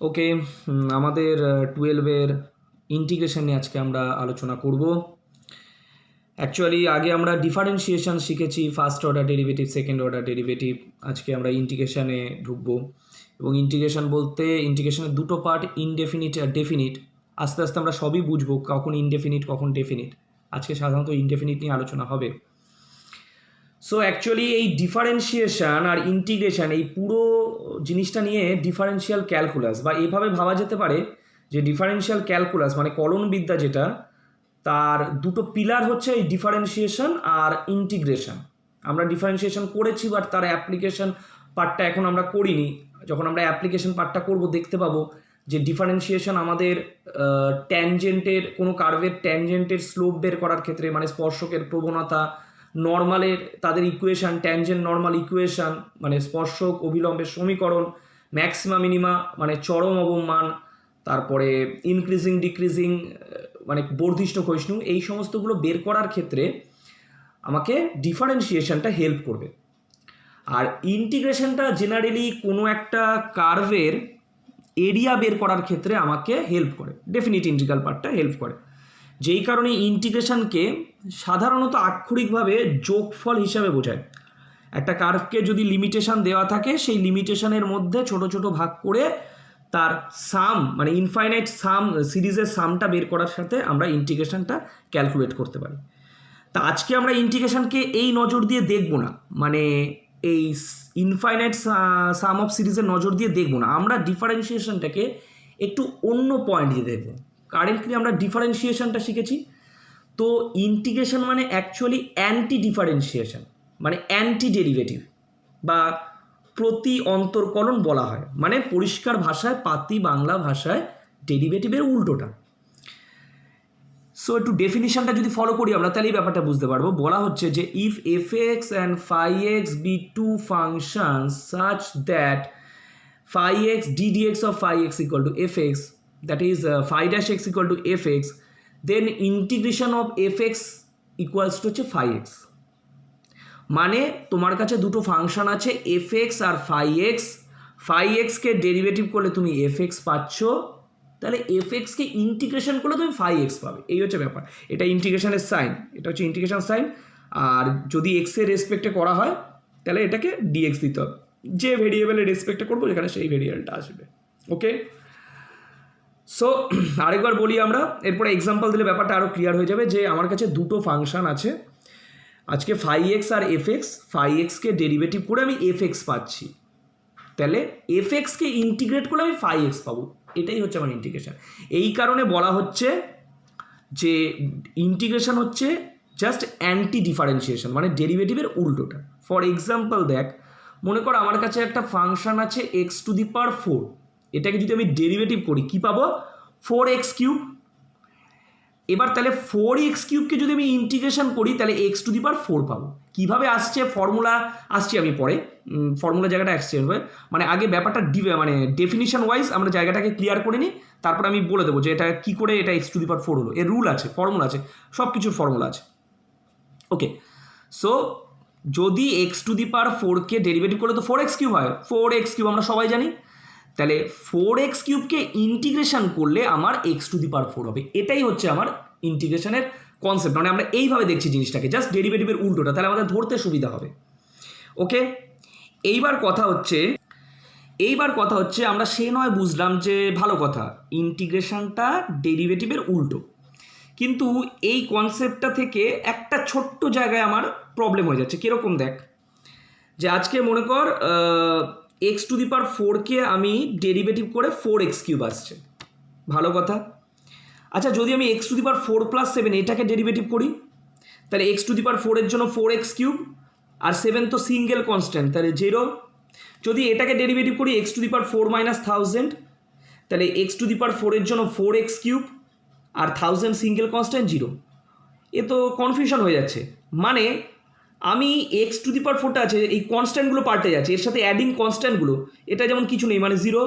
ওকে, আমাদের 12-এর ইন্টিগ্রেশন নিয়ে আজকে আমরা আলোচনা করব। অ্যাকচুয়ালি আগে আমরা ডিফারেন্সিয়েশন শিখেছি, first order derivative, second order derivative. আজকে আমরা ইন্টিগ্রেশনে ঢুকবো এবং ইন্টিগ্রেশন বলতে ইন্টিগ্রেশনের দুটো পার্ট, ইনডেফিনিট আর ডেফিনিট। আস্তে আস্তে আমরা সবই বুঝবো, কখন ইনডেফিনিট কখন ডেফিনিট। আজকে সাধারণত ইনডেফিনিট নিয়ে আলোচনা হবে। সো অ্যাকচুয়ালি এই ডিফারেন্সিয়েশন আর ইন্টিগ্রেশন, এই পুরো জিনিসটা নিয়ে ডিফারেন্সিয়াল ক্যালকুলাস, বা এভাবে ভাবা যেতে পারে যে ডিফারেন্সিয়াল ক্যালকুলাস মানে কলনবিদ্যা, যেটা তার দুটো পিলার হচ্ছে এই ডিফারেন্সিয়েশন আর ইন্টিগ্রেশন। আমরা ডিফারেন্সিয়েশন করেছি, বাট তার অ্যাপ্লিকেশন পার্টটা এখন আমরা করিনি। যখন আমরা অ্যাপ্লিকেশন পার্টটা করব দেখতে পাবো যে ডিফারেন্সিয়েশন আমাদের ট্যানজেন্টের, কোনো কার্ভের ট্যানজেন্টের স্লোপ বের করার ক্ষেত্রে, মানে স্পর্শকের প্রবণতা, নর্মালের তাদের ইকুয়েশান, ট্যানজেন্ট নর্মাল ইকুয়েশান মানে স্পর্শক অভিলম্বের সমীকরণ, ম্যাক্সিমা মিনিমা মানে চরম অবমান, তারপরে ইনক্রিজিং ডিক্রিজিং মানে বর্ধিষ্ণু ক্ষয়িষ্ণু, এই সমস্তগুলো বের করার ক্ষেত্রে আমাকে ডিফারেন্সিয়েশনটা হেল্প করবে। আর ইন্টিগ্রেশনটা জেনারেলি কোনো একটা কার্ভের এরিয়া বের করার ক্ষেত্রে আমাকে হেল্প করে, ডেফিনিট ইন্টিগ্রাল পার্টটা হেল্প করে। যেই কারণে ইন্টিগ্রেশনকে সাধারণত আক্ষরিকভাবে যোগফল হিসাবে বোঝায়। একটা কার্ভকে যদি লিমিটেশন দেওয়া থাকে, সেই লিমিটেশনের মধ্যে ছোট ছোট ভাগ করে তার সাম মানে ইনফাইনাইট সাম, সিরিজের সামটা বের করার সাথে আমরা ইন্টিগ্রেশনটা ক্যালকুলেট করতে পারি। তা আজকে আমরা ইন্টিগ্রেশনকে এই নজর দিয়ে দেখব না, মানে এই ইনফাইনাইট সাম অফ সিরিজের নজর দিয়ে দেখব না। আমরা ডিফারেন্সিয়েশনটাকে একটু অন্য পয়েন্ট দিয়ে দেখব। কারেন্টলি আমরা ডিফারেন্সিয়েশনটা শিখেছি, তো ইন্টিগ্রেশন মানে অ্যাকচুয়ালি অ্যান্টি ডিফারেন্সিয়েশন, মানে অ্যান্টি ডেরিভেটিভ বা প্রতি অন্তর্কলন বলা হয়। মানে পরিষ্কার ভাষায়, পাতি বাংলা ভাষায় ডেরিভেটিভের উল্টোটা। সো একটু ডেফিনিশনটা যদি ফলো করি আমরা, তাহলে এই ব্যাপারটা বুঝতে পারবো। বলা হচ্ছে যে if f x and phi x be two function such that phi x ddx of phi x equal to fx, that is phi dash x equal to fx, then integration of fx equals to হচ্ছে phi x। মানে তোমার কাছে দুটো function আছে fx আর phi x কে derivative করলে তুমি fx পাচ্ছ, তাহলে fx কে ইন্টিগ্রেশন করলে তুমি phi x পাবে। এই হচ্ছে ব্যাপার, এটা ইন্টিগ্রেশনের সাইন, এটা হচ্ছে ইন্টিগ্রেশন সাইন। আর যদি x এর রেসপেক্টে করা হয় তাহলে এটাকে dx দিতে হবে, যে ভেরিয়েবলের রেসপেক্টে করবো যেখানে সেই ভেরিয়েবলটা আসবে। ওকে, সো আরেকবার বলি আমরা, এরপরে এক্সাম্পল দিলে ব্যাপারটা আরও ক্লিয়ার হয়ে যাবে। যে আমার কাছে দুটো ফাংশন আছে আজকে, phi x আর fx। phi x কে ডেরিভেটিভ করে আমি fx পাচ্ছি, তাহলে fx কে ইন্টিগ্রেট করলে আমি phi x পাবো। এটাই হচ্ছে আমার ইন্টিগ্রেশন। এই কারণে বলা হচ্ছে যে ইন্টিগ্রেশন হচ্ছে জাস্ট অ্যান্টি ডিফারেন্সিয়েশন, মানে ডেরিভেটিভের উল্টোটা। ফর এক্সাম্পল দেখ, মনে কর আমার কাছে একটা ফাংশন আছে এক্স টু দি পাওয়ার 4, এটাকে যদি আমি ডেরিভেটিভ করি কি পাবো? 4x cube. এবার তাহলে 4x কিউবকে যদি আমি ইন্টিগ্রেশন করি তাহলে এক্স টু দি পাওয়ার 4 পাবো। কীভাবে আসছে ফর্মুলা আসছি আমি পরে, ফর্মুলা জায়গাটা এক্সচেঞ্জ হবে। মানে আগে ব্যাপারটা মানে ডেফিনিশন ওয়াইজ আমরা জায়গাটাকে ক্লিয়ার করে নিই, তারপর আমি বলে দেবো যে এটা কী করে এটা এক্স টু দি পাওয়ার 4 হলো। এর রুল আছে, ফর্মুলা আছে, সব কিছুর ফর্মুলা আছে। ওকে, সো যদি এক্স টু দি পাওয়ার 4কে ডেরিভেটিভ করলে তো 4x কিউব হয়, 4x কিউব আমরা সবাই জানি। তাহলে 4x কিউবকে ইন্টিগ্রেশন করলে আমার এক্স টু দি পাওয়ার 4 হবে। এটাই হচ্ছে আমার ইন্টিগ্রেশনের কনসেপ্ট। মানে আমরা এইভাবে দেখছি জিনিসটাকে, জাস্ট ডেরিভেটিভের উল্টোটা, তাহলে আমাদের ধরতে সুবিধা হবে। ওকে, এইবার কথা হচ্ছে আমরা সে নয় বুঝলাম যে ভালো কথা, ইন্টিগ্রেশনটা ডেরিভেটিভের উল্টো, কিন্তু এই কনসেপ্টটা থেকে একটা ছোট্ট জায়গায় আমার প্রবলেম হয়ে যাচ্ছে। কীরকম দেখ, যে আজকে মনে কর এক্স টু দি পাওয়ার 4কে আমি ডেরিভেটিভ করে 4x কিউব আসছে, ভালো কথা। আচ্ছা, যদি আমি এক্স টু দি পাওয়ার 4 + 7 এটাকে ডেরিভেটিভ করি, তাহলে এক্স টু দি পাওয়ার 4 এর জন্য 4x কিউব, আর 7 তো সিঙ্গেল কনস্ট্যান্ট, তাহলে 0। যদি এটাকে ডেরিভেটিভ করি এক্স টু দি পাওয়ার 4 - 1000, তাহলে এক্স টু দি পাওয়ার 4 এর জন্য 4x কিউব আর 1000 সিঙ্গেল কনস্ট্যান্ট 0। এ তো কনফিউশন হয়ে যাচ্ছে। মানে আমি এক্স টু দি পাওয়ার 4টা আছে, এই কনস্ট্যান্টগুলো পাল্টে যাচ্ছে, এর সাথে অ্যাডিং কনস্ট্যান্টগুলো, এটা যেমন কিছু নেই, মানে 0,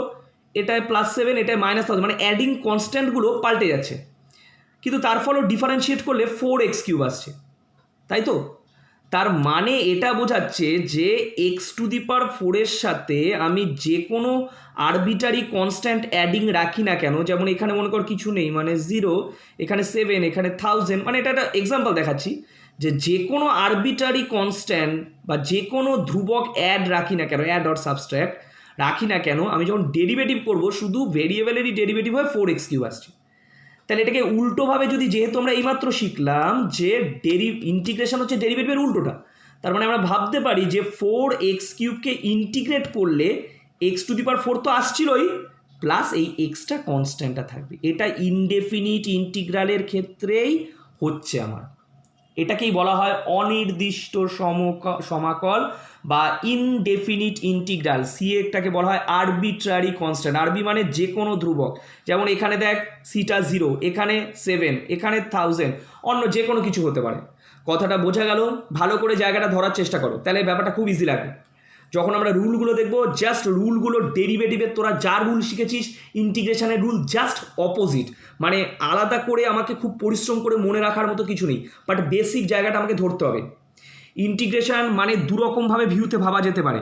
এটায় +7, এটায় -1000, মানে অ্যাডিং কনস্ট্যান্টগুলো পাল্টে যাচ্ছে। কিন্তু তার ফলেও ডিফারেন্সিয়েট করলে 4x কিউব আসছে, তাই তো? তার মানে এটা বোঝাচ্ছে যে এক্স টু দি পাওয়ার 4 এর সাথে আমি যে কোনো আরবিটারি কনস্ট্যান্ট অ্যাডিং রাখি না কেন, যেমন এখানে মনে কর কিছু নেই, মানে 0, এখানে 7, এখানে 1000, মানে এটা একটা এক্সাম্পল দেখাচ্ছি যে যে কোনো আরবিটারি কনস্ট্যান্ট বা যে কোনো ধ্রুবক অ্যাড রাখি না কেন, অ্যাড অর সাবস্ট্রাক্ট রাখি না কেন, আমি যখন ডেরিভেটিভ করবো শুধু ভেরিয়েবলেরই ডেরিভেটিভ হয় 4x³ আসছে। তাহলে এটাকে উল্টোভাবে যদি, যেহেতু আমরা এইমাত্র শিখলাম যে ইন্টিগ্রেশন হচ্ছে ডেরিভেটিভের উল্টোটা, তার মানে আমরা ভাবতে পারি যে 4x³ ইন্টিগ্রেট করলে x টু দি পাওয়ার 4 তো আসছিলই, প্লাস এই এক্সট্রা কনস্ট্যান্টটা থাকবে। এটা ইনডেফিনিট ইন্টিগ্রালের ক্ষেত্রেই হচ্ছে আমার, এটাকেই বলা হয় অনির্দিষ্ট সমাকল বা ইনডেফিনিট ইন্টিগ্রাল। সি এটাকে বলা হয় আরবিট্রারি কনস্ট্যান্ট। আরবি মানে যে কোনো ধ্রুবক, যেমন এখানে দেখ সিটা 0, এখানে 7, এখানে 1000, অন্য যে কোনো কিছু হতে পারে। কথাটা বোঝা গেল? ভালো করে জায়গাটা ধরার চেষ্টা করো, তাহলে ব্যাপারটা খুব ইজি লাগবে। যখন আমরা রুলগুলো দেখবো, জাস্ট রুলগুলো ডেরিভেটিভের তোরা যা রুল শিখেছিস ইন্টিগ্রেশনের রুল জাস্ট অপোজিট, মানে আলাদা করে আমাকে খুব পরিশ্রম করে মনে রাখার মতো কিছু নেই, বাট বেসিক জায়গাটা আমাকে ধরতে হবে। ইন্টিগ্রেশন মানে দুরকমভাবে ভিউতে ভাবা যেতে পারে।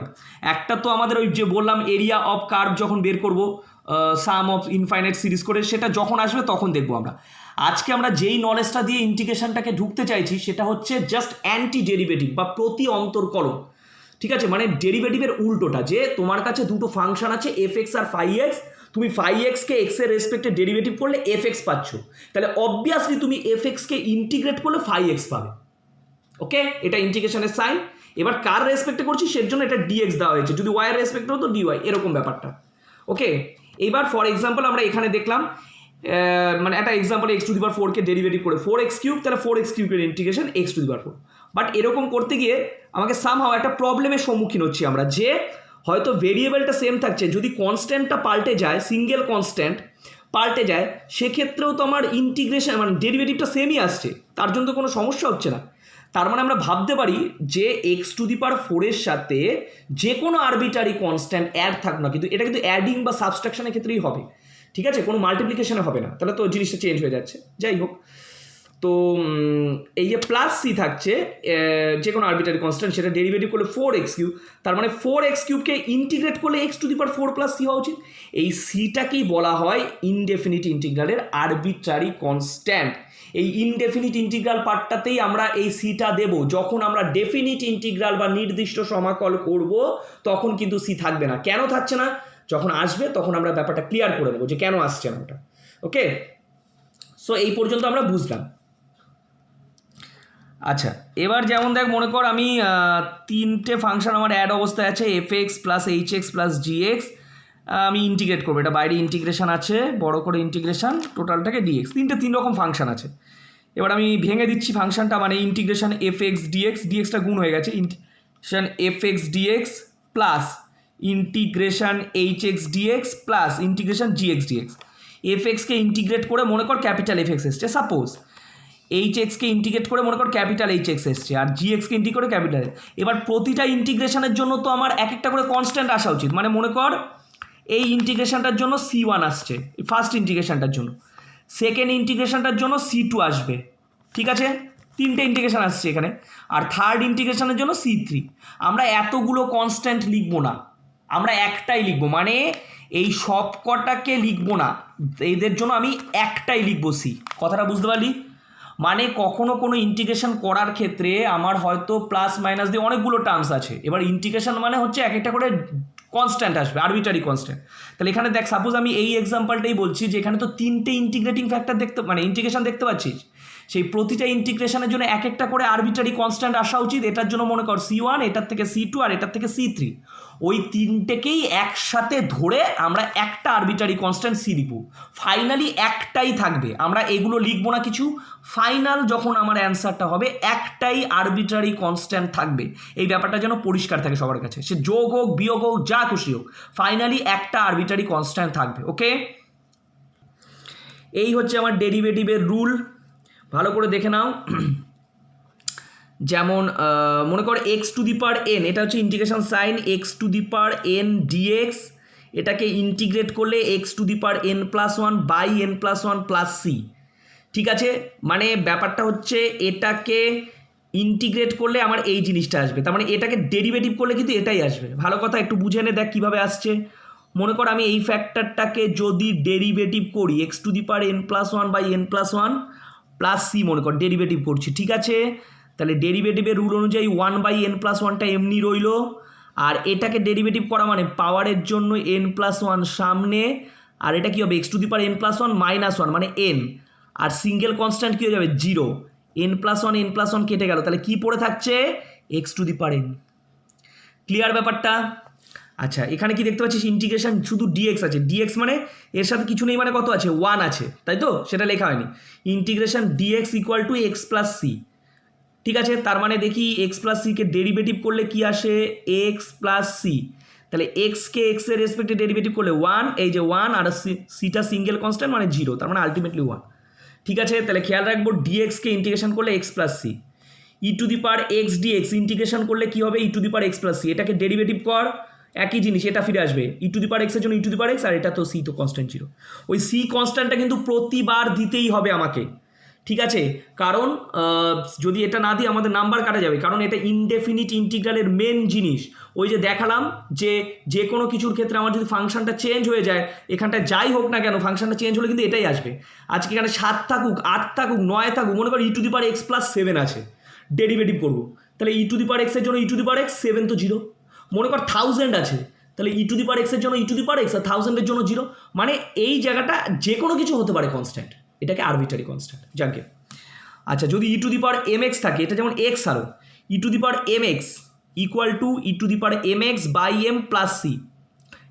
একটা তো আমাদের ওই যে বললাম এরিয়া অফ কার্ভ যখন বের করবো সাম অফ ইনফাইনাইট সিরিজ করে, সেটা যখন আসবে তখন দেখবো আমরা। আজকে আমরা যেই নলেজটা দিয়ে ইন্টিগ্রেশনটাকে ঢুকতে চাইছি সেটা হচ্ছে জাস্ট অ্যান্টি ডেরিভেটিভ বা প্রতি অন্তর্কলন। ঠিক আছে, মানে ডেরিভেটিভের উল্টোটা, যে তোমার কাছে দুটো ফাংশন আছে f(x) আর φx, তুমি φx-কে x এর রেসপেক্টে ডেরিভেটিভ করলে fx পাচ্ছ, তাহলে অবভিয়াসলি তুমি fx-কে ইন্টিগ্রেট করলে φx পাবে। ওকে, এটা ইন্টিগ্রেশনের সাইন। এবার কার রেসপেক্টে করছি সের জন্য এটা dx দেওয়া হয়েছে, যদি y এর রেসপেক্টে হতো dy, এরকম ব্যাপারটা। ওকে, এবার ফর এক্সাম্পল আমরা এখানে দেখলাম, মানে একটা example x to the power 4 K derivative করে 4x³, তাহলে 4x³ এর integration x to the power 4। But এরকম করতে গিয়ে আমাকে সামহাও একটা প্রবলেমের সম্মুখীন হচ্ছি আমরা, যে হয়তো ভেরিয়েবলটা সেম থাকছে, যদি কনস্ট্যান্টটা পাল্টে যায়, সিঙ্গেল কনস্ট্যান্ট পাল্টে যায়, সেক্ষেত্রেও তো আমার ইন্টিগ্রেশন মানে ডেরিভেটিভটা সেমই আসছে, তার জন্য তো কোনো সমস্যা হচ্ছে না। তার মানে আমরা ভাবতে পারি যে x টু দি পাওয়ার 4 এর সাথে যে কোনো আরবিটারি কনস্ট্যান্ট অ্যাড থাক না, কিন্তু এটা কিন্তু অ্যাডিং বা সাবস্ট্রাকশনের ক্ষেত্রেই হবে, ঠিক আছে, কোনো মাল্টিপ্লিকেশনে হবে না, তাহলে তো জিনিসটা চেঞ্জ হয়ে যাচ্ছে। যাই হোক, তো এই যে প্লাস সি থাকছে যে কোনো আরবিটারি কনস্ট্যান্ট, সেটা ডেরিভেটিভ করলে 4x³, তার মানে 4x³ ইন্টিগ্রেট করলে x to the power 4 plus c হওয়া উচিত। এই সিটাকেই বলা হয় ইনডেফিনিট ইন্টিগ্রালের আরবিট্রারি কনস্ট্যান্ট। এই ইনডেফিনিট ইন্টিগ্রাল পার্টটাতেই আমরা এই সিটা দেব। যখন আমরা ডেফিনিট ইন্টিগ্রাল বা নির্দিষ্ট সমাকল করব তখন কিন্তু সি থাকবে না। কেন থাকছে না, যখন আসবে তখন আমরা ব্যাপারটা ক্লিয়ার করে নেবো যে কেন আসছে না ওটা। ওকে, সো এই পর্যন্ত আমরা বুঝলাম। আচ্ছা, এবার যেমন দেখ, মনে কর আমি তিনটে ফাংশন আমার অ্যাড অবস্থায় আছে, fx plus hx plus gx, আমি ইন্টিগ্রেট করবো, এটা বাইরে ইন্টিগ্রেশন আছে, বড় করে ইন্টিগ্রেশন টোটালটাকে dx, তিন রকম ফাংশন আছে। এবার আমি ভেঙে দিচ্ছি ফাংশনটা, মানে ইন্টিগ্রেশন fx dx, dxটা গুণ হয়ে গেছে, integration fx dx plus integration hx dx plus integration gx dx। fx-কে ইন্টিগ্রেট করে মনে কর ক্যাপিটাল fx এসছে, সাপোজ hx-কে ইন্টিগ্রেট করে মনে কর ক্যাপিটাল hx এসছে, আর gx-কে ইন্টিগ্রেট করে ক্যাপিটাল। এবার প্রতিটা ইন্টিগ্রেশনের জন্য তো আমার এক একটা করে কনস্ট্যান্ট আসা উচিত, মানে মনে কর এই ইন্টিগ্রেশনটার জন্য c1 আসছে, ফার্স্ট ইন্টিগ্রেশনটার জন্য, সেকেন্ড ইন্টিগ্রেশনটার জন্য c2 আসবে, ঠিক আছে, তিনটে ইন্টিগ্রেশন আসছে এখানে, আর থার্ড ইন্টিগ্রেশনের জন্য c3। আমরা এতগুলো কনস্ট্যান্ট লিখবো না, আমরা একটাই লিখবো, মানে এই সব কটাকে লিখবো না, এদের জন্য আমি একটাই লিখবো c। কথাটা বুঝতে পারলি? মানে কখনো কোনো ইন্টিগ্রেশন করার ক্ষেত্রে আমার হয়তো প্লাস মাইনাস দিয়ে অনেকগুলো টার্মস আছে, এবার ইন্টিগ্রেশন মানে হচ্ছে এক একটা করে কনস্ট্যান্ট আসবে, আরবিটারি কনস্ট্যান্ট। তাহলে এখানে দেখ, সাপোজ আমি এই এক্সাম্পলটাই বলছি যে এখানে তো তিনটে ইন্টিগ্রেটিং ফ্যাক্টর দেখতে, মানে ইন্টিগ্রেশন দেখতে পাচ্ছিস, সেই প্রতিটা ইন্টিগ্রেশনের জন্য এক একটা করে আরবিটারি কনস্ট্যান্ট আসা উচিত। এটার জন্য মনে কর c1, এটার থেকে c2 আর এটার থেকে c3, ওই তিনটেকেই একসাথে ধরে আমরা একটা আরবিটারি কনস্ট্যান্ট c লিখব, ফাইনালি একটাই থাকবে, আমরা এগুলো লিখবো না কিছু, ফাইনাল যখন আমার অ্যান্সারটা হবে একটাই আরবিটারি কনস্ট্যান্ট থাকবে। এই ব্যাপারটা যেন পরিষ্কার থাকে সবার কাছে, সে যোগ হোক বিয়োগ হোক যা খুশি হোক, ফাইনালি একটা আরবিটারি কনস্ট্যান্ট থাকবে। ওকে, এই হচ্ছে আমার ডেরিভেটিভের রুল, ভালো করে দেখে নাও। যেমন মনে কর x to the power n, এটা হচ্ছে integration sine x to the power n dx, এটাকে ইন্টিগ্রেট করলে x to the power n+1 by n+1 plus c, ঠিক আছে, মানে ব্যাপারটা হচ্ছে এটাকে ইন্টিগ্রেট করলে আমার এই জিনিসটা আসবে, তার মানে এটাকে ডেরিভেটিভ করলে কিন্তু এটাই আসবে। ভালো কথা, একটু বুঝে নে, দেখ কীভাবে আসছে। মনে কর আমি এই ফ্যাক্টরটাকে যদি ডেরিভেটিভ করি x to the power n+1 by n+1 plus c, মনে কর ডেরিভেটিভ করছি, ঠিক আছে? তাহলে ডেরিভেটিভের রুল অনুযায়ী 1 বাই n+1টা এমনি রইল, আর এটাকে ডেরিভেটিভ করা মানে পাওয়ারের জন্য n+1 সামনে, আর এটা কী হবে x to the power n+1 -1 মানে n, আর সিঙ্গেল কনস্ট্যান্ট কী হয়ে যাবে 0, n+1 কেটে গেল, তাহলে কি পড়ে থাকছে x to the power n। Clear ব্যাপারটা? আচ্ছা, এখানে কি দেখতে পাচ্ছিস ইন্টিগ্রেশন শুধু ডিএক্স আছে, ডিএক্স মানে এর সাথে কিছু নেই, মানে কত আছে 1 আছে, তাই তো? সেটা লেখা হয়নি। Integration dx equal to x plus c, ঠিক আছে? তার মানে দেখি এক্স প্লাস সিকে ডেরিভেটিভ করলে কি আসে এক্স প্লাস সি, তাহলে এক্সকে এক্সের রেসপেক্টে ডেরিভেটিভ করলে 1, এই যে 1, আর সিটা সিঙ্গেল কনস্ট্যান্ট মানে 0, তার মানে আলটিমেটলি 1, ঠিক আছে? তাহলে খেয়াল রাখবো ডিএক্সকে ইন্টিগ্রেশন করলে x plus c, e to the power x dx integration করলে কি হবে e to the power x plus c, এটাকে ডেরিভেটিভ কর, একই জিনিস, এটা ফিরে আসবে ই টু দি পাওয়ার এক্সের জন্য ই টু দি পাওয়ার এক্স, আর এটা তো সি তো কনস্ট্যান্ট 0। ওই সি কনস্ট্যান্টটা কিন্তু প্রতিবার দিতেই হবে আমাকে, ঠিক আছে? কারণ যদি এটা না দিই আমাদের নাম্বার কাটা যাবে, কারণ এটা ইনডেফিনিট ইন্টিগ্রালের মেন জিনিস। ওই যে দেখালাম যে কোনো কিছুর ক্ষেত্রে আমার যদি ফাংশনটা চেঞ্জ হয়ে যায়, এখানটায় যাই হোক না কেন ফাংশনটা চেঞ্জ হলে কিন্তু এটাই আসবে। আজকে এখানে 7 থাকুক 8 থাকুক 9 থাকুক, মনে করো e to the power x plus 7 আছে, ডেরিভেটিভ করবো, তাহলে ই টু দি পাওয়ার এক্সের জন্য ই টু দি পাওয়ার এক্স, 7 তো 0। মনে কর 1000 আছে, তাহলে ই টু দি পাওয়ার এক্সের জন্য ই টু দি পাওয়ার এক্স, আর 1000-এর জন্য 0, মানে এই জায়গাটা যে কোনো কিছু হতে পারে কনস্ট্যান্ট, এটাকে আরবিটারি কনস্ট্যান্ট জানকে। আচ্ছা, যদি e to the power m x থাকে, এটা যেমন এক্স আরও, e to the power m x equal to e to the power m x by m plus c,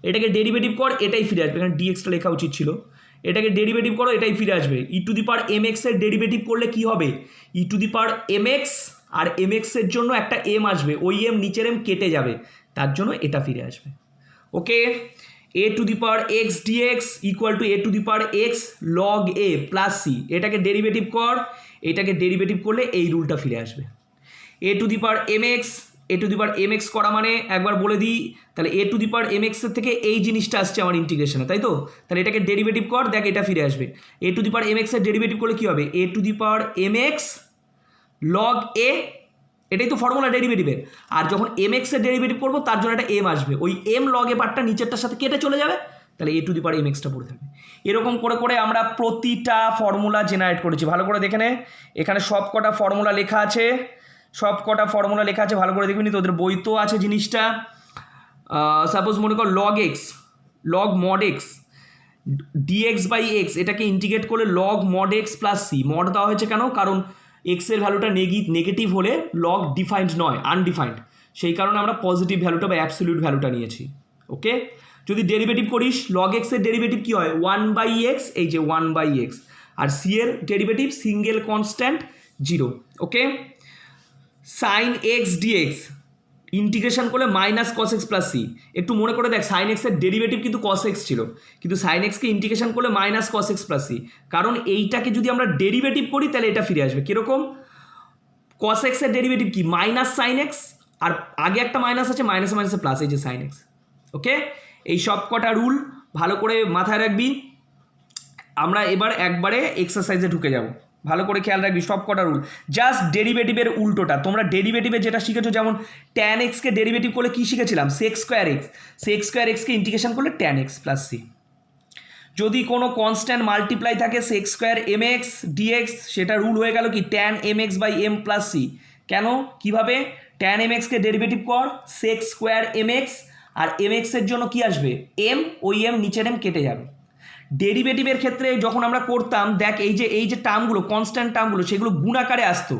এটাকে ডেরিভেটিভ কর, এটাই ফিরে আসবে, এখানে ডিএক্সটা লেখা উচিত ছিল, এটাকে ডেরিভেটিভ করো, এটাই ফিরে আসবে। E to the power m এক্সের ডেরিভেটিভ করলে কি হবে e to the power m x, আর এম এক্সের জন্য একটা এম আসবে, ওই এম নিচের এম কেটে যাবে, তার জন্য এটা ফিরে আসবে। Okay, a to the power x dx equal to a to the power x log a plus c, এটাকে ডেরিভেটিভ কর, এটাকে ডেরিভেটিভ করলে এই রুলটা ফিরে আসবে। A to the power m x, a to the power m x করা মানে একবার বলে দিই, তাহলে a to the power m এক্সের থেকে এই জিনিসটা আসছে আমার ইন্টিগ্রেশনে, তাই তো? তাহলে এটাকে ডেরিভেটিভ কর, দেখ এটা ফিরে আসবে। A to the power m এক্সের ডেরিভেটিভ করলে কী হবে a to the power m x log a, এটাই তো ফর্মুলা ডেরিভেটিভের, আর যখন এম এক্সের ডেরিভেটিভ করবো তার জন্য একটা এম আসবে, ওই এম লগ এ পার্টটা নিচেরটার সাথে কেটে চলে যাবে, তাহলে a to the power m এক্সটা পড়ে থাকবে। এরকম করে করে আমরা প্রতিটা ফর্মুলা জেনারেট করেছি, ভালো করে দেখে নে, এখানে সব কটা ফর্মুলা লেখা আছে, সব কটা ফর্মুলা লেখা আছে, ভালো করে দেখবি নি, তোদের বই তো আছে জিনিসটা। সাপোজ মনে কর log x log mod x dx by x, এটাকে ইন্টিগ্রেট করলে log mod x plus c, mod দেওয়া হয়েছে কেন, কারণ এক্সের ভ্যালুটা নেগেটিভ হলে লগ ডিফাইন্ড নয়, আনডিফাইন্ড, সেই কারণে আমরা পজিটিভ ভ্যালুটা বা অ্যাবসলিউট ভ্যালুটা নিয়েছি। ওকে, যদি ডেরিভেটিভ করিস লগ এক্সের ডেরিভেটিভ কী হয় 1 বাই এক্স, এই যে 1 বাই এক্স, আর সি এর derivative single constant 0। Okay, sine x dx integration করলে minus cos x plus c, একটু মনে করে দেখ সাইন এক্সের ডেরিভেটিভ কিন্তু কস এক্স ছিল, কিন্তু সাইন এক্সকে ইন্টিগ্রেশন করলে minus cos x plus c, কারণ এইটাকে যদি আমরা ডেরিভেটিভ করি তাহলে এটা ফিরে আসবে কীরকম, কস এক্সের ডেরিভেটিভ কি মাইনাস সাইন এক্স, আর আগে একটা মাইনাস আছে, মাইনাসে মাইনাসে প্লাস, এই যে সাইন এক্স। ওকে, এই সব কটা রুল ভালো করে মাথায় রাখবি। আমরা এবার একবারে এক্সারসাইজে ঢুকে যাব, ভালো করে খেয়াল রাখবি সব কটা রুল, জাস্ট ডেরিভেটিভের উল্টোটা। তোমরা ডেরিভেটিভে যেটা শিখেছো, যেমন ট্যান এক্সকে ডেরিভেটিভ করলে কী শিখেছিলাম sec square x, sec square এক্সকে ইন্টিগ্রেশন করলে ট্যান এক্স প্লাস সি। যদি কোনো কনস্ট্যান্ট মাল্টিপ্লাই থাকে sec square m x dx, সেটা রুল হয়ে গেল কি tan m x by m plus c. কেন, কীভাবে, ট্যান এম এক্সকে ডেরিভেটিভ কর সেক্স স্কোয়ার এম এক্স, আর এম এক্সের জন্য কি আসবে এম, ওই এম নিচের এম কেটে যাবে। ডেরিভেটিভের ক্ষেত্রে যখন আমরা করতাম দেখ এই যে টার্মগুলো কনস্ট্যান্ট টার্মগুলো সেগুলো গুণাকারে আসতো,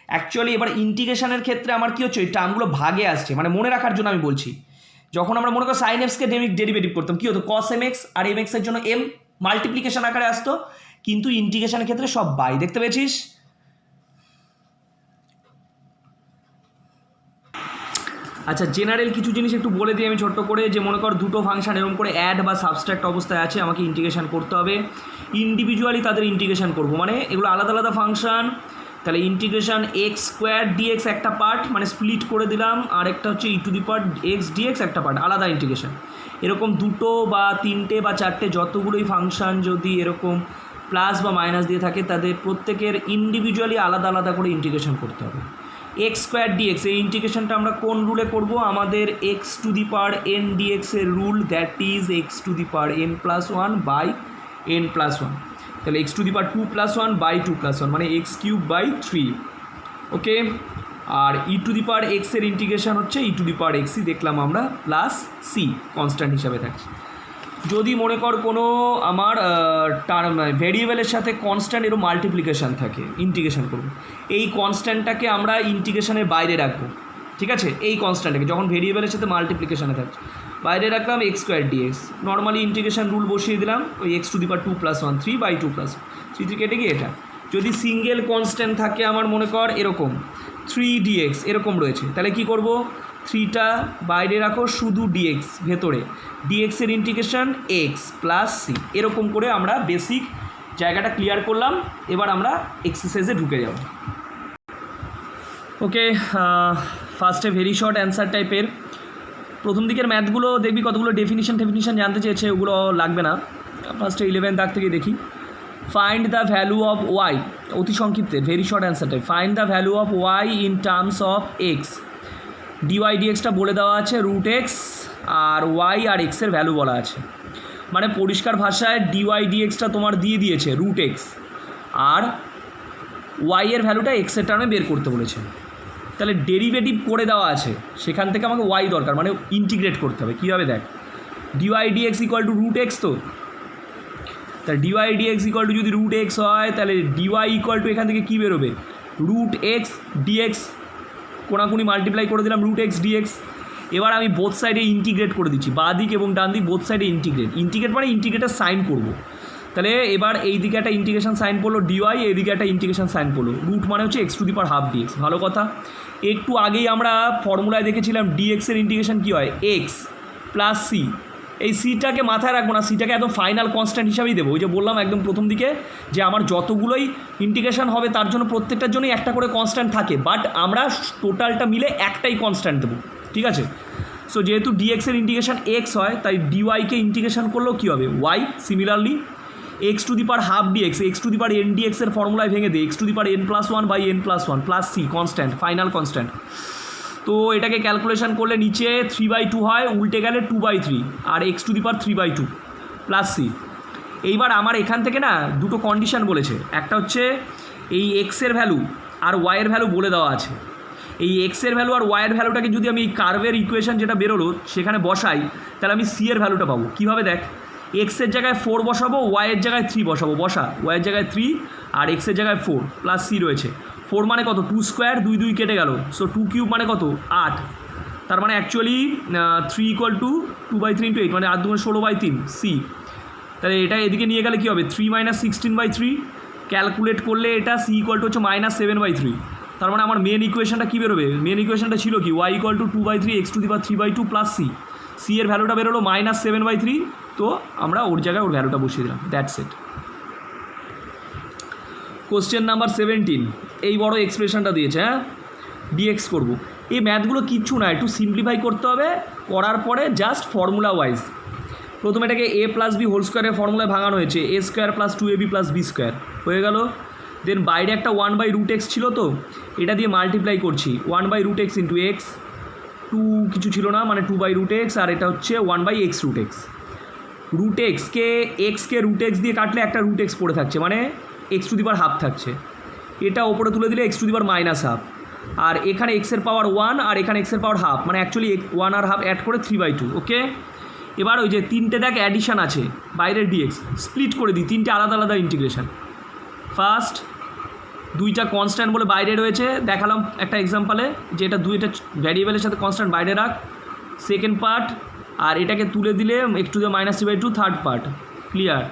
অ্যাকচুয়ালি এবার ইন্টিগ্রেশনের ক্ষেত্রে আমার কী হচ্ছে ওই টার্মগুলো ভাগে আসছে, মানে মনে রাখার জন্য আমি বলছি। যখন আমরা মনে করি সাইন এক্সকে ডেরিভেটিভ করতাম কী হতো কস এম এক্স, আর এম এক্সের জন্য এম মাল্টিপ্লিকেশন আকারে আসতো, কিন্তু ইন্টিগ্রেশনের ক্ষেত্রে সব বাই, দেখতে পেয়েছিস। আচ্ছা, জেনারেল কিছু জিনিস একটু বলে দিই আমি ছোট্ট করে, যে মনে কর দুটো ফাংশন এরকম করে অ্যাড বা সাবস্ট্রাক্ট অবস্থায় আছে, আমাকে ইন্টিগ্রেশন করতে হবে, ইন্ডিভিজুয়ালি তাদের ইন্টিগ্রেশন করব, মানে এগুলো আলাদা আলাদা ফাংশন, তাহলে ইন্টিগ্রেশন এক্স স্কোয়ার ডিএক্স একটা পার্ট, মানে স্প্লিট করে দিলাম, আর একটা হচ্ছে e to the power x dx একটা পার্ট, আলাদা ইন্টিগ্রেশন। এরকম দুটো বা তিনটে বা চারটে যতগুলোই ফাংশন যদি এরকম প্লাস বা মাইনাস দিয়ে থাকে, তাদের প্রত্যেকের ইন্ডিভিজুয়ালি আলাদা আলাদা করে ইন্টিগ্রেশন করতে হবে। এক্স স্কোয়ার ডিএক্স, এই ইন্টিগ্রেশনটা আমরা কোন রুলে করব? আমাদের x to the power n dx এর rule, that is x to the power n plus one by n plus one. তাহলে x to the power two plus one by two plus one মানে x cube by three. Okay, আর e to the power এক্সের integration হচ্ছে e to the পাওয়ার এক্সই দেখলাম আমরা, plus c constant হিসাবে থাকছে। যদি মনে কর কোনো আমার টার্ম ভেরিয়েবলের সাথে কনস্ট্যান্ট এরও মাল্টিপ্লিকেশান থাকে, ইন্টিগ্রেশন করব, এই কনস্ট্যান্টটাকে আমরা ইন্টিগ্রেশনের বাইরে রাখবো। ঠিক আছে, এই কনস্ট্যান্টটাকে যখন ভেরিয়েবলের সাথে মাল্টিপ্লিকেশানে থাকছে বাইরে রাখলাম x square dx, normally integration rule বসিয়ে দিলাম ওই x to the power two plus one, three by two plus three three কেটে গিয়ে এটা। যদি সিঙ্গেল কনস্ট্যান্ট থাকে আমার মনে কর এরকম থ্রি ডিএক্স এরকম রয়েছে, তাহলে কি করব? থ্রিটা বাইরে রাখো, শুধু ডিএক্স ভেতরে, ডিএক্সের ইন্টিগ্রেশন এক্স প্লাস সি, এরকম করে আমরা বেসিক জায়গাটা ক্লিয়ার করলাম। এবার আমরা এক্সারসাইজে ঢুকে যাব। ওকে, ফার্স্টে ভেরি শর্ট অ্যান্সার টাইপের। প্রথম দিকের ম্যাথগুলো দেখবি কতগুলো ডেফিনিশন জানতে চেয়েছে, ওগুলো লাগবে না। ফার্স্টে 11 দাগ থেকে দেখি। Find the value of y, অতি সংক্ষিপ্তের very short answer type. Find the value of y in terms of x, dy ডিএক্সটা বলে দেওয়া আছে রুট এক্স, আর ওয়াই আর এক্সের ভ্যালু বলা আছে। মানে পরিষ্কার ভাষায় ডিওয়াই ডিএক্সটা তোমার দিয়ে দিয়েছে রুট এক্স, আর ওয়াই এর ভ্যালুটা এক্সের টার্মে বের করতে বলেছে। তাহলে ডেরিভেটিভ করে দেওয়া আছে, সেখান থেকে আমাকে ওয়াই দরকার, মানে ইন্টিগ্রেট করতে হবে। কীভাবে দেখ, dy dx equal to root x, তো তাহলে ডিওয়াই ডিএক্স ইকুয়াল টু যদি রুট এক্স হয় তাহলে ডিওয়াই ইকুয়াল টু এখান থেকে কী বেরোবে? রুট এক্স ডিএক্স, কোনাকুনি মাল্টিপ্লাই করে দিলাম রুট এক্স ডিএক্স। এবার আমি বোথ সাইডে ইন্টিগ্রেট করে দিচ্ছি, বাঁ দিক এবং ডান দিক বোথ সাইডে ইন্টিগ্রেট মানে ইন্টিগ্রেটার সাইন করব। তাহলে এবার এই দিকে একটা ইন্টিগ্রেশন সাইন পড়লো ডিওয়াই, এইদিকে একটা ইন্টিগ্রেশন সাইন পড়লো, রুট মানে হচ্ছে x to the power half dx. ভালো কথা, একটু আগেই আমরা ফর্মুলায় দেখেছিলাম ডিএক্সের ইন্টিগ্রেশন কী হয়? X plus c. এই সিটাকে মাথায় রাখবো না, সিটাকে একদম ফাইনাল কনস্ট্যান্ট হিসাবেই দেবো। ওই যে বললাম একদম প্রথম দিকে যে আমার যতগুলোই ইন্টিগ্রেশন হবে তার জন্য প্রত্যেকটার জন্যই একটা করে কনস্ট্যান্ট থাকে, বাট আমরা টোটালটা মিলে একটাই কনস্ট্যান্ট দেবো। ঠিক আছে, সো যেহেতু ডিএক্সের ইন্টিগ্রেশন এক্স হয় তাই ডিওয়াইকে ইন্টিগ্রেশন করলেও কী হবে? Y. Similarly x to the power half dx, x to the power n ডিএক্সের ফর্মুলায় ভেঙে দেয় x to the power n plus one by n plus one plus c constant, final constant. তো এটাকে ক্যালকুলেশন করলে নিচে 3/2 হয়, উল্টে গেলে 2/3, আর x to the power 3/2 plus c. এইবার আমার এখান থেকে না দুটো কন্ডিশান বলেছে, একটা হচ্ছে এই এক্সের ভ্যালু আর ওয়াইয়ের ভ্যালু বলে দেওয়া আছে। এই এক্সের ভ্যালু আর ওয়াইয়ের ভ্যালুটাকে যদি আমি এই কার্ভের ইকুয়েশন যেটা বেরোলো সেখানে বসাই তাহলে আমি সি এর ভ্যালুটা পাবো। কীভাবে দেখ, এক্সের জায়গায় 4 বসাবো, ওয়াইয়ের জায়গায় 3 বসাবো, বসা ওয়াইয়ের জায়গায় 3 আর এক্সের জায়গায় 4 প্লাস সি রয়েছে। 4 মানে কত? 2 স্কোয়ার, 2 2 কেটে গেল, সো 2 কিউব মানে কত? 8। তার মানে অ্যাকচুয়ালি 3 ইকুয়াল টু 2/3 × 8 মানে 8 × 16/3 সি। তাহলে এটা এদিকে নিয়ে গেলে কী হবে? 3 - 16/3 ক্যালকুলেট করলে এটা সি ইকুয়াল টু হচ্ছে -7/3। তার মানে আমার মেন ইকুয়েশনটা কী বেরোবে? মেন ইকুয়েশনটা ছিল কি? Y equal to 2/3 x to the power 3/2 plus c. C এর ভ্যালুটা বেরোলো -7/3, তো আমরা ওর জায়গায় ওর ভ্যালুটা বসিয়ে দিলাম, দ্যাটস ইট। কোশ্চেন নাম্বার 17, এই বড় এক্সপ্রেশনটা দিয়েছে, হ্যাঁ ডিএক্স করবো। এই ম্যাথগুলো কিচ্ছু না, একটু সিম্পলিফাই করতে হবে, করার পরে জাস্ট ফর্মুলা ওয়াইজ। প্রথমে এটাকে a প্লাস বি হোল স্কোয়ারের ফর্মুলায় ভাঙানো হয়েছে, a স্কোয়ার প্লাস 2ab প্লাস বি স্কোয়ার হয়ে গেল। দেন বাইরে একটা 1/√x ছিল, তো এটা দিয়ে মাল্টিপ্লাই করছি 1/√x ইন্টু এক্স, 2 কিছু ছিল না মানে 2/√x, আর এটা হচ্ছে 1/x√x। রুট এক্সকে রুট এক্স দিয়ে কাটলে একটা রুট এক্স পড়ে থাকছে, মানে x to the power half থাকছে। এটা ওপরে তুলে দিলে x to the power -half, আর এখানে এক্সের পাওয়ার 1 আর এখানে এক্সের পাওয়ার হাফ, মানে অ্যাকচুয়ালি 1 আর হাফ অ্যাড করে 3/2। ওকে, এবার ওই যে 3টে দেখ অ্যাডিশান আছে, বাইরের ডিএক্স স্প্লিট করে দিই, 3টে আলাদা আলাদা ইন্টিগ্রেশন। ফার্স্ট 2টা কনস্ট্যান্ট বলে বাইরে রয়েছে, দেখালাম একটা এক্সাম্পলে যে এটা 2টা ভ্যারিয়েবলের সাথে কনস্ট্যান্ট বাইরে রাখ, সেকেন্ড পার্ট। আর এটাকে তুলে দিলে x to the -3/2 third part, clear.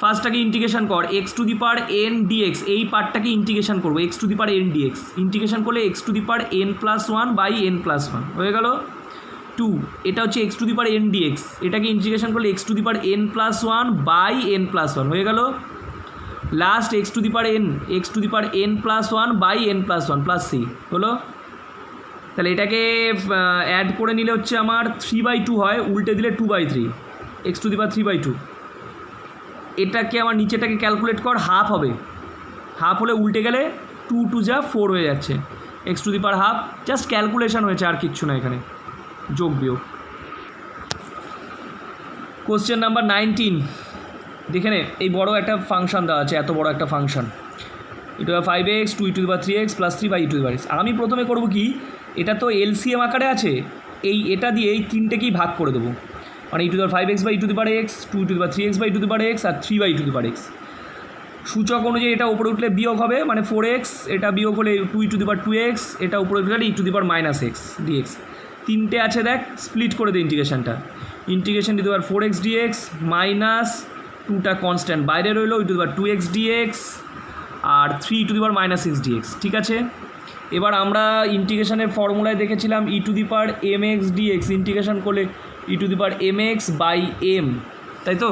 ফার্স্টটাকে ইন্টিগ্রেশন কর, x to the power n dx, এই পার্টটাকে ইন্টিগ্রেশন করবো x to the power n dx. Integration করলে x to the power n+1 by n+1 হয়ে গেল 2। এটা হচ্ছে x to the power n dx, এটাকে ইন্টিগ্রেশন করলে x to the power n+1 by n+1 হয়ে গেল। Last x to the power n+1 by n+1 plus C হলো। তাহলে এটাকে অ্যাড করে নিলে হচ্ছে আমার 3/2 হয়, উল্টে দিলে 2/3, এক্স টু দি পাওয়ার 3/2। এটাকে আমার নিচেটাকে ক্যালকুলেট কর, হাফ হবে, হাফ হলে উল্টে গেলে 2 2 যা 4 হয়ে যাচ্ছে। X to the power half, just calculation হয়েছে, আর কিচ্ছু না এখানে, যোগ বিয়োগ। কোশ্চেন নাম্বার 19, দেখে নে, এই বড় একটা ফাংশন দেওয়া আছে, এত বড় একটা ফাংশন, e5x 2e3x + 3/e⁻x। আমি প্রথমে করব কি, এটা তো এলসিএম আকারে আছে, এটা দিয়ে এই তিনটেকেই ভাগ করে দেবো, মানে e5x/e⁻x, 2e3x/e⁻x আর 3/e⁻x। সূচক অনুযায়ী এটা উপরে উঠলে বিয়োগ হবে, মানে 4x, এটা বিয়োগ হলে 2e2x, এটা উপরে উঠলে e−x dx। তিনটে আছে দেখ, স্প্লিট করে দে ইন্টিগ্রেশনটা, ইন্টিগ্রেশন e4x dx মাইনাস 2টা কনস্ট্যান্ট বাইরে রইল e2x dx আর 3e−x dx। ঠিক আছে, এবার আমরা ইন্টিগ্রেশনের ফর্মুলায় দেখেছিলাম e⁻mx dx ইন্টিগ্রেশন করলে e⁻mx/m, তাই তো?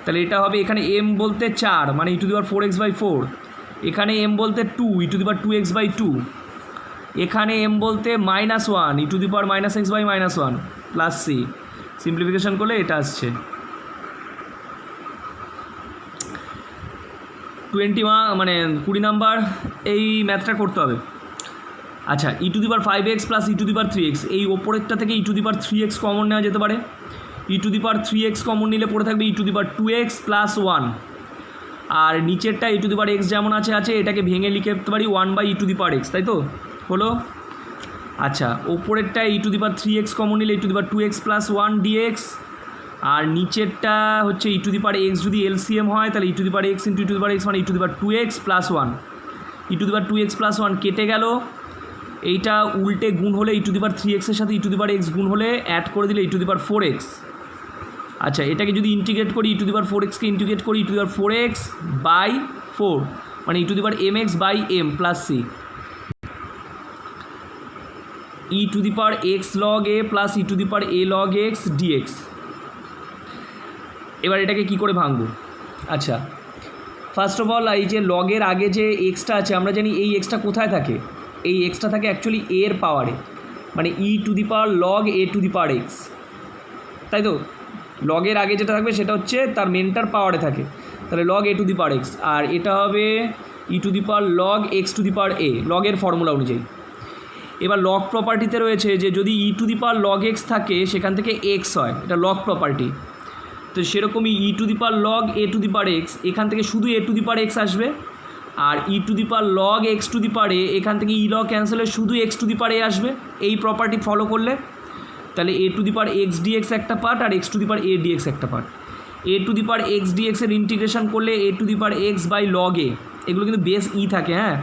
তাহলে এটা হবে, এখানে m বলতে 4 মানে e⁴x/4, এখানে m বলতে 2 e⁻2x/2, এখানে m বলতে -1 e⁻−x/−1 প্লাস c। সিম্পলিফিকেশন করলে এটা আসছে 20 নাম্বার, এই ম্যাথটা করতে হবে। আচ্ছা, e⁵x + e⁵x, এই ওপরেরটা থেকে e⁵x কমন নেওয়া যেতে পারে, e⁵x কমন নিলে পড়ে থাকবে e⁵2x + 1, আর নিচেরটা e⁵x যেমন আছে এটাকে ভেঙে লিখতে পারি 1/e⁵x, তাই তো? হলো। আচ্ছা, ওপরেরটা e⁵3x কমন নিলে e⁵2x + 1 dx, আর নিচেরটা হচ্ছে e⁵x যদি এলসিএম হয় তাহলে e⁵x × e⁵x মানে e⁵2x + 1, e⁵2x + 1 কেটে গেল, এইটা উল্টে গুণ হলে e⁵3x এর সাথে e⁵x গুণ হলে অ্যাড করে দিলে e⁴x। আচ্ছা, এটাকে যদি ইন্টিগ্রেট করি e⁴xকে ইন্টিগ্রেট করি e⁴x/4 মানে e⁻mx/m plus c, e⁻x log a plus e⁻a log x dx। এবার এটাকে কি করে ভাঙবো? আচ্ছা, ফার্স্ট অফ অল এই যে লগের আগে যে এক্সটা আছে, আমরা জানি এই এক্সটা কোথায় থাকে, এই এক্সটা থাকে অ্যাকচুয়ালি a এর পাওয়ারে, মানে e⁻log a⁻x, তাই তো? লগের আগে যেটা থাকবে সেটা হচ্ছে তার মেনটার পাওয়ারে থাকে, তাহলে log a⁻x, আর এটা হবে e⁻log x⁻a লগের ফর্মুলা অনুযায়ী। এবার লগ প্রপার্টিতে রয়েছে যে যদি e⁻log x থাকে সেখান থেকে x হয়, এটা লগ প্রপার্টি। তো সেরকমই e⁻log a⁻x এখান থেকে শুধু a⁻x আসবে, আর e⁻log x⁻a এখান থেকে log ক্যান্সেলে শুধু x⁻a আসবে, এই প্রপার্টি ফলো করলে। তাহলে a⁻x dx একটা পার্ট আর x⁻a dx একটা পার্ট। a⁻x dx এর ইন্টিগ্রেশন করলে a⁻x/log a, এগুলো কিন্তু বেস থাকে, হ্যাঁ।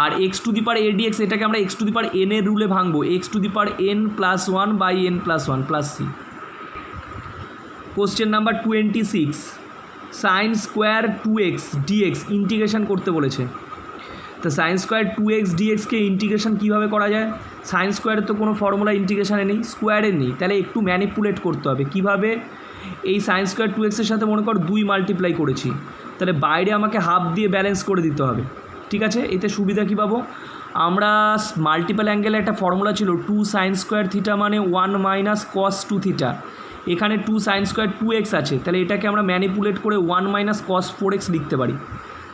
আর x⁻a dx এটাকে আমরা x⁻n এর রুলে ভাঙবো, x⁻n + 1/n + 1 plus c। Question number 26, sin² 2x dx integration করতে বলেছে। তো sin² 2x dx কে ইন্টিগ্রেশন কীভাবে করা যায়? sin² তো কোনো ফর্মুলা ইন্টিগ্রেশানে নেই, স্কোয়ারের নেই, তাহলে একটু ম্যানিপুলেট করতে হবে। কিভাবে? এই sin² 2x এর সাথে মনে কর 2 মাল্টিপ্লাই করেছি, তাহলে বাইরে আমাকে হাফ দিয়ে ব্যালেন্স করে দিতে হবে। ঠিক আছে, এতে সুবিধা কী পাবো আমরা? মাল্টিপল অ্যাঙ্গেলে একটা ফর্মুলা ছিল 2 sin² θ মানে 1 - cos 2 θ, এখানে 2 sin² 2x আছে, তাহলে এটাকে আমরা ম্যানিপুলেট করে 1 - cos 4x লিখতে পারি।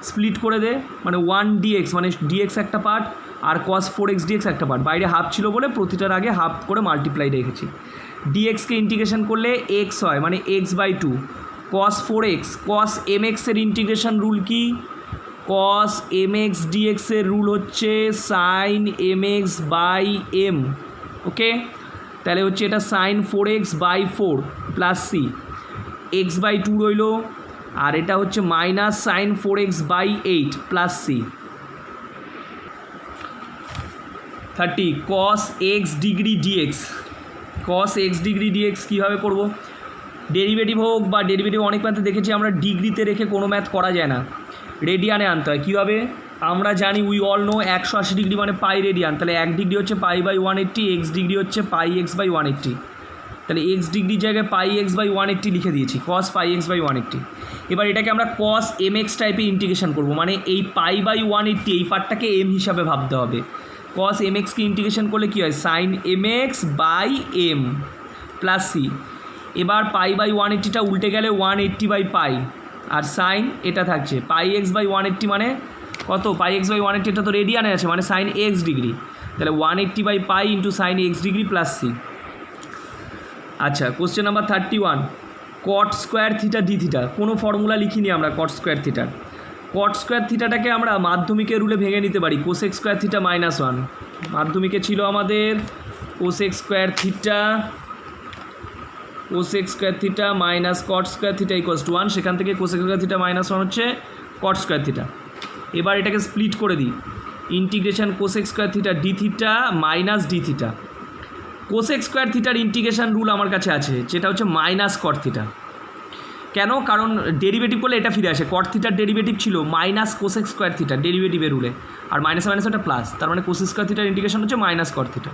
স্প্লিট করে দে, মানে 1 dx মানে dx একটা পার্ট আর cos 4x dx একটা পার্ট, বাইরে হাফ ছিল বলে প্রতিটার আগে হাফ করে মাল্টিপ্লাই রেখেছি। dxকে ইন্টিগ্রেশন করলে x হয়, মানে x/2 cos 4x, cos mx এর ইন্টিগ্রেশন রুল কি? cos mx dx এর রুল হচ্ছে sin mx/m, ওকে? তাহলে হচ্ছে এটা sin 4x/4 plus c, x/2 রইল, আর এটা হচ্ছে minus sin 4x/8 plus c। 30 cos x degree dx, cos x degree dx কীভাবে করব? ডেরিভেটিভ হোক বা ডেরিভেটিভ অনেক ম্যাথে দেখেছি আমরা ডিগ্রিতে রেখে কোনো ম্যাথ করা যায় না, রেডিয়ানে আনতে হয়। কীভাবে? আমরা জানি উই অল নো 180 ডিগ্রি মানে পাই রেডিয়ান, তাহলে 1 ডিগ্রি হচ্ছে π/180, x ডিগ্রি হচ্ছে πx/180, তাহলে x ডিগ্রির জায়গায় πx/180 লিখে দিয়েছি, cos πx/180। এবার এটাকে আমরা cos mx টাইপে ইন্টিগ্রেশন করব, মানে এই π/180 এই পার্টটাকে m হিসাবে ভাবতে হবে। cos mxকে ইন্টিগ্রেশন করলে কী হয়? sin mx/m plus c। এবার π/180টা উল্টে গেলে 180/π, আর সাইন এটা থাকছে πx/180 মানে কত পাই এক্স বাই 180, এটা তো রেডিয়ানে আছে মানে সাইন এক্স ডিগ্রি, তাহলে 180 by pi into sine x degree plus c. আচ্ছা question number 31, cot square theta d theta, কোনো ফর্মুলা লিখিনি আমরা কট স্কোয়ার থিটার। কট স্কোয়ার থিটাটাকে আমরা মাধ্যমিকের রুলে ভেঙে নিতে পারি, কোসেক স্কোয়ার থিটা মাইনাস 1। মাধ্যমিকে ছিল আমাদের cosec square theta minus caught square theta equals to 1, সেখান থেকে কোসেক স্কোয়ার থিটা মাইনাস 1 হচ্ছে কট স্কোয়ার থিটা। এবার এটাকে স্প্লিট করে দিই, integration cosec square theta d theta minus D theta. Cosec square থিটার ইন্টিগ্রেশন রুল আমার কাছে আছে, যেটা হচ্ছে মাইনাস কট থিটা। কেন? কারণ ডেরিভেটিভ করলে এটা ফিরে আসে, কট থিটার ডেরিভেটিভ ছিল মাইনাস কোসেক স্কোয়ার থিটা ডেরিভেটিভের রুলে, আর মাইনাস মাইনাস একটা প্লাস, তার মানে কোসেক স্কোয়ার থিটার ইন্টিগ্রেশন হচ্ছে মাইনাস কট থিটা।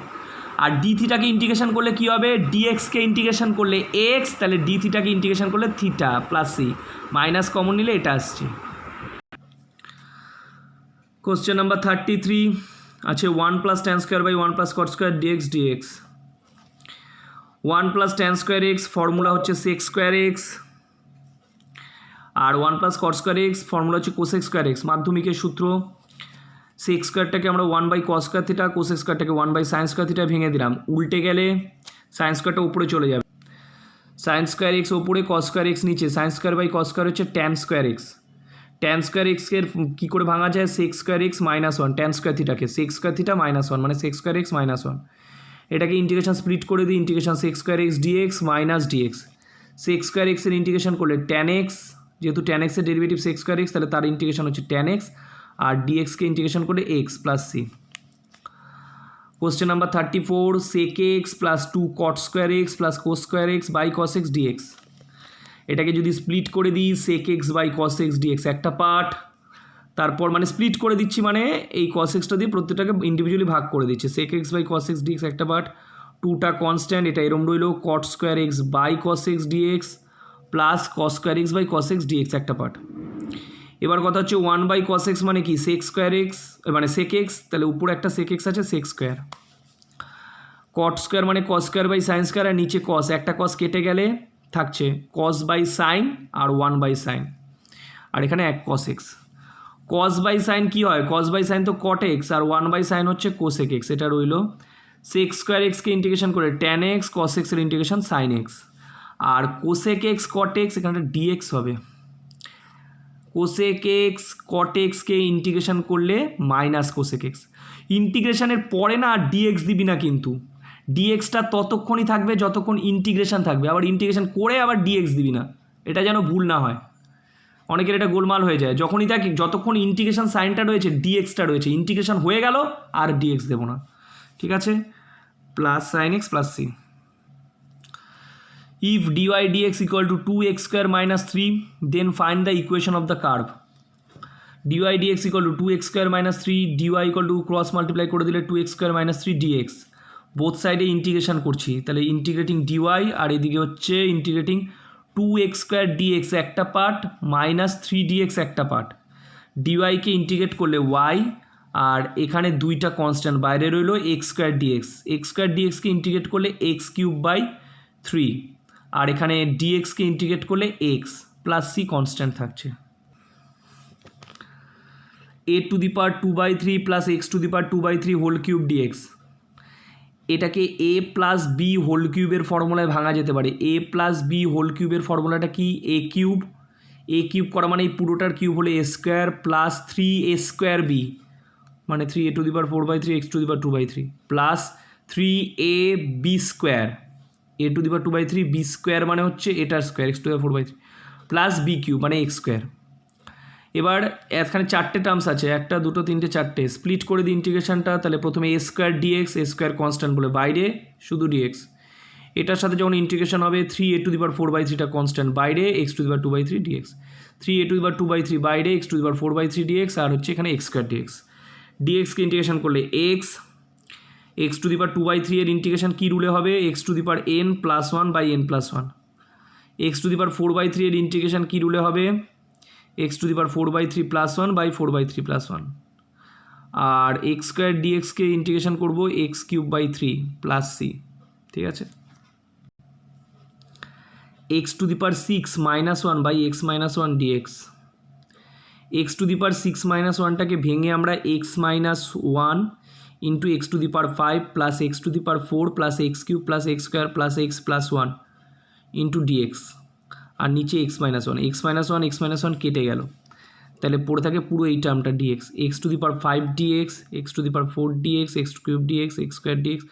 আর ডি থিটাকে ইন্টিগ্রেশন করলে কী হবে, ডিএক্সকে ইন্টিগ্রেশন করলে এক্স, তাহলে ডি থিটাকে ইন্টিগ্রেশন করলে theta plus c, minus common নিলে এটা আসছে। কোশ্চেন নাম্বার 33 আছে 1 plus tan square by 1 plus cot square dx dx. 1 plus tan square x formula হচ্ছে সেক স্কোয়ার এক্স, আর 1 plus cot square x formula হচ্ছে cosec square x. মাধ্যমিকের সূত্র, sec স্কোয়ারটাকে আমরা 1 by cos square theta, cosec স্কোয়ারটাকে 1 by sine square theta ভেঙে দিলাম, উল্টে গেলে সাইন স্কোয়ারটা উপরে চলে যাবে, সাইন স্কোয়ার এক্স ওপরে কস স্কোয়ার এক্স নিচে, sine square by cos square হচ্ছে tan square x. Tan square এক্সের কী করে ভাঙা যায়, sec square x minus 1, tan square থিটাকে সেক স্কোয়ার থিটা মাইনাস 1 মানে সেক স্কোয়ার এক্স মাইনাস 1। এটাকে ইন্টিগ্রেশন স্প্লিট করে দিই, integration sec square x dx minus dx. Sec square এক্সের ইন্টিগ্রেশন করলে ট্যান এক্স, যেহেতু ট্যান এক্সের ডেরিভেটিভ সেক স্কোয়ার এক্স, তাহলে তার ইন্টিগ্রেশন হচ্ছে ট্যান এক্স, আর ডিএক্সকে ইন্টিগ্রেশন করলে x plus c. Question number 34, sec x plus 2 cot square x plus cos square x by cos x dx. এটাকে যদি স্প্লিট করে দিই, sec x by cos x dx একটা পার্ট, তারপর মানে স্প্লিট করে দিচ্ছি মানে এই কস এক্সটা দিয়ে প্রত্যেকটাকে ইন্ডিভিজুয়ালি ভাগ করে দিচ্ছে, sec x by cos x dx একটা পার্ট, 2টা কনস্ট্যান্ট, এটা এরম রইল cot square x by cos x dx plus cos square x by cos x dx একটা পার্ট। এবার কথা হচ্ছে 1 বাই কস এক্স মানে কি, সেক স্কোয়ার এক্স মানে সেক এক্স, তাহলে উপরে একটা সেক এক্স আছে সেক স্কোয়ার, কট স্কোয়ার মানে cos square by sine square, আর নিচে কস, একটা কস কেটে গেলে থাকছে কস বাই সাইন আর 1 বাই সাইন, আর এখানে এক cos x. Cos by sine কী হয়, কস বাই সাইন তো কট এক্স, আর 1 বাই সাইন হচ্ছে কোসেক এক্স, এটা রইল। সেক স্কোয়ার এক্সকে ইন্টিগ্রেশন করে ট্যান এক্স, কস এক্সের ইন্টিগ্রেশন সাইন এক্স, আর কোসেক এক্স কট এক্স এখানে ডিএক্স হবে, কোসেক এক্স কট এক্সকে ইন্টিগ্রেশন করলে মাইনাস কোসেক এক্স। ইন্টিগ্রেশনের পরে না আর ডিএক্স দিবি না, কিন্তু ডিএক্সটা ততক্ষণই থাকবে যতক্ষণ ইন্টিগ্রেশন থাকবে, আবার ইন্টিগ্রেশন করে আবার ডিএক্স দিবি না, এটা যেন ভুল না হয়, অনেকের এটা গোলমাল হয়ে যায়। যখনই দেখ যতক্ষণ ইন্টিগ্রেশন সাইনটা রয়েছে ডিএক্সটা রয়েছে, ইন্টিগ্রেশন হয়ে গেল আর ডিএক্স দেবো না, ঠিক আছে, plus sine x plus c. If dy dx equal to 2x square minus 3, then find the equation of the curve. dy dx equal to 2x square minus 3, dy equal to cross multiply করে দিলে 2x square minus 3 dx, both সাইডে integration করছি, তাহলে integrating dy আর এদিকে হচ্ছে integrating 2x square dx একটা part minus 3dx একটা পার্ট। dyকে ইন্টিগ্রেট করলে y, আর এখানে দুইটা কনস্ট্যান্ট বাইরে রইল x square dx, x square dxকে ইন্টিগ্রেট করলে x কিউব বাই 3, আর এখানে ডিএক্সকে ইন্টিগ্রেট করলে এক্স প্লাস সি কনস্ট্যান্ট থাকছে। A to the power 2/3 plus x to the power 2/3 whole cube dx, এটাকে এ প্লাস বি হোল কিউবের ফর্মুলায় ভাঙা যেতে পারে। এ প্লাস বি হোল কিউবের ফর্মুলাটা কি, এ কিউব, এ কিউব করা মানে এই পুরোটার কিউব হলে a square plus 3a square b মানে 3a to the power 4/3 x to the power 2/3 plus 3ab square, a to the power 2/3 b square মানে হচ্ছে এটার square x to the power 4/3 plus b cube মানে x square. এবার এখানে চারটে terms আছে, একটা দুটো তিনটে চারটে, স্প্লিট করে দিই ইন্টিগ্রেশনটা, তাহলে প্রথমে এ স্কোয়ার ডিএক্স, এ স্কোয়ার কনস্ট্যান্ট বলে বাইরে শুধু ডিএক্স, এটার সাথে যখন ইন্টিগ্রেশন হবে 3a টু দি পাওয়ার 4/3টা কনস্ট্যান্ট বাইরে, x to the power 2/3 dx, 3a to the power 2/3 বাইরে, x to the power 4/3 dx, আর হচ্ছে এখানে এক্স স্কোয়ার ডিএক্স। ডিএক্সকে ইন্টিগ্রেশন করলে x, x to the power 2/3 এর ইন্টিগ্রেশন কী রুলে হবে, x to the power n plus 1 by n plus 1, x to the power 4/3 এর ইন্টিগ্রেশন কী রুলে হবে, x to the power 4/3 plus 1 by 4/3 plus 1, আর এক্স স্কোয়ার ডিএক্সকে ইন্টিগ্রেশন করবো x cube by 3 plus c, ঠিক আছে। X to the power 6 minus 1 by x minus 1 dx, x to the power 6 minus ওয়ানটাকে ভেঙে আমরা x minus one into x to the power 5 plus x to the power 4 plus x cube plus x square plus x plus one into dx, আর নিচে x minus one কেটে গেল, তাহলে পড়ে থাকে পুরো এই টার্মটা dx, x to the power 5 dx, x to the power 4 dx, x cube dx, x square dx,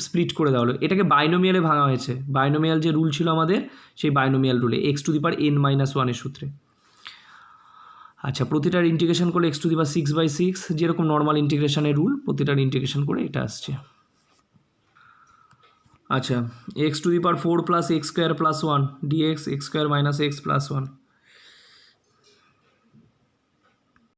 split করে দেওয়া হলো। এটাকে বাইনোমিয়ালে ভাঙা হয়েছে, বাইনোমিয়াল যে রুল ছিল আমাদের সেই বাইনোমিয়াল রুলে x to the power n minus ওয়ানের সূত্রে। আচ্ছা, প্রতিটার ইন্টিগ্রেশন করলে এক্স টু দি পাওয়ার 6/6, যেরকম নর্মাল ইন্টিগ্রেশনের রুল, প্রতিটার ইন্টিগ্রেশন করে এটা আসছে। আচ্ছা, x to the power 4 plus x square plus one dx, x square minus x plus one,